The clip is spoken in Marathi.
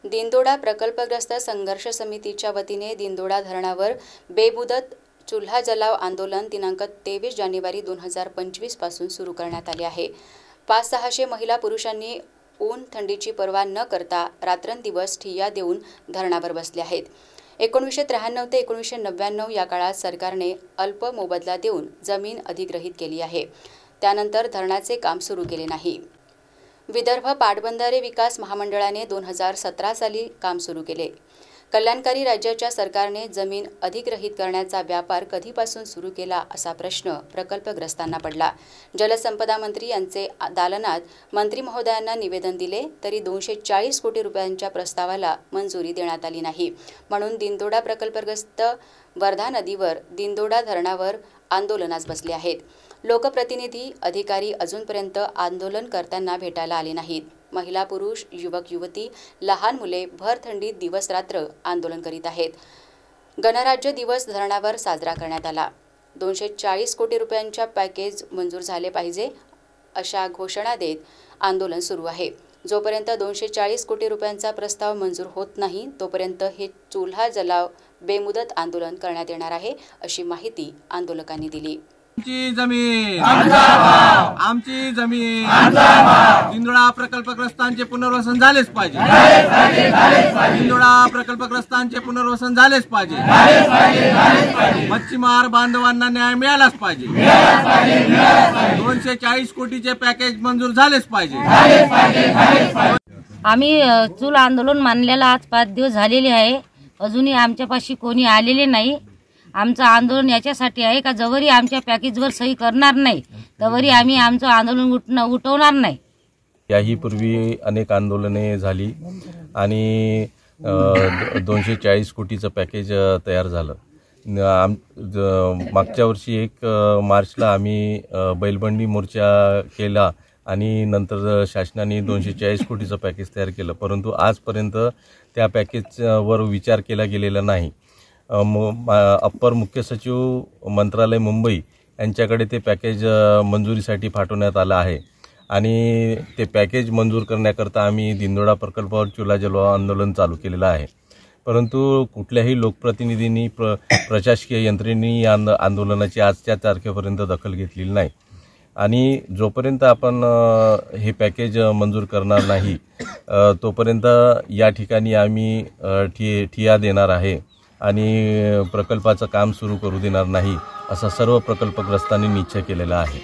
दिंदोडा प्रकल्पग्रस्त संघर्ष समितीच्या वतीने दिंदोडा धरणावर बेमुदत चुल्हा जलाव आंदोलन दिनांक 23 जानेवारी 2025 पासून सुरू करण्यात आले आहे। 500-600 महिला पुरुषांनी ऊन थंडीची पर्वा न करता रात्रंदिवस ठिय्या देऊन धरणावर बसले आहेत। 1993 ते 1999 या काळात सरकारने अल्प मोबदला देऊन जमीन अधिग्रहित केली आहे। त्यानंतर धरणाचे काम सुरू केले नाही। विदर्भ पाटबंधारे विकास महामंडळाने 2017 साली काम सुरू केले। कल्याणकारी राज्याच्या सरकारने जमीन अधिग्रहित करण्याचा व्यापार कधीपासून सुरू केला असा प्रश्न प्रकल्पग्रस्तांना पडला। जलसंपदा मंत्री यांचे दालनात मंत्री महोदयांना निवेदन दिले तरी 240 कोटी रुपयांच्या प्रस्तावाला मंजुरी देण्यात आली नाही। म्हणून दिंदोडा प्रकल्पग्रस्त वर्धा नदीवर दिंदोडा धरणावर आंदोलनास बसले आहेत। लोकप्रतिनिधी अधिकारी अजूनपर्यंत आंदोलन करताना भेटायला आले नाहीत। महिला पुरुष युवक युवती लहान मुले भर थंडीत दिवस रात्र आंदोलन करीत आहेत। गणराज्य दिवस धरणावर साजरा करण्यात आला। 240 कोटी रुपयांच्या पॅकेज मंजूर झाले पाहिजे अशा घोषणा देत आंदोलन सुरू आहे। जोपर्यंत 240 कोटी रुपयांचा प्रस्ताव मंजूर होत नाही तोपर्यंत हे चुल्हा जलाव बेमुदत आंदोलन करण्यात येणार आहे अशी माहिती आंदोलकांनी दिली। आमची जमीन आमची जमीन दिंदोडा प्रकल्पग्रस्तांचे पुनर्वसन झालेच पाहिजे। दिंदोडा प्रकल्पग्रस्तांचे पुनर्वसन झालेच पाहिजे। मच्छीमार बांधवांना न्याय मिळालाच पाहिजे। 240 कोटीचे पॅकेज मंजूर झालेच पाहिजे। आम्ही चूल आंदोलन मानलेला आज 5 दिवस झालेले आहे। अजूनही आमच्यापाशी कोणी आलेले नाही। आमचं आंदोलन याच्यासाठी आहे का जवरी आमच्या पॅकेजवर सही करणार नाही तवरी आम्ही आमचं आंदोलन उठवणार नाही। याही पूर्वी अनेक आंदोलने झाली आणि 240 कोटीचं पॅकेज तयार झालं। मागच्या वर्षी 1 मार्चला आम्ही बैलबंडी मोर्चा केला आणि नंतर शासनाने 240 कोटीचं पॅकेज तयार केलं, परंतु आजपर्यंत त्या पॅकेजवर विचार केला गेलेला नाही। अप्पर मुख्य सचिव मंत्रालय मुंबई यांच्याकडे ते पॅकेज मंजुरीसाठी पाठवण्यात आलं आहे आणि ते पॅकेज मंजूर करण्याकरता आम्ही दिंदोडा प्रकल्पावर चुल्हा जलाव आंदोलन चालू केलेलं आहे। परंतु कुठल्याही लोकप्रतिनिधींनी प्रशासकीय यंत्रणेने या आंदोलनाची आजच्या तारखेपर्यंत दखल घेतलेली नाही आणि जोपर्यंत आपण हे पॅकेज मंजूर करणार नाही तोपर्यंत या ठिकाणी आम्ही ठिय्या देणार आहे आणि प्रकल्पाचं काम सुरू करू देणार नाही असा सर्व प्रकल्पग्रस्तांनी निश्चय केलेला आहे।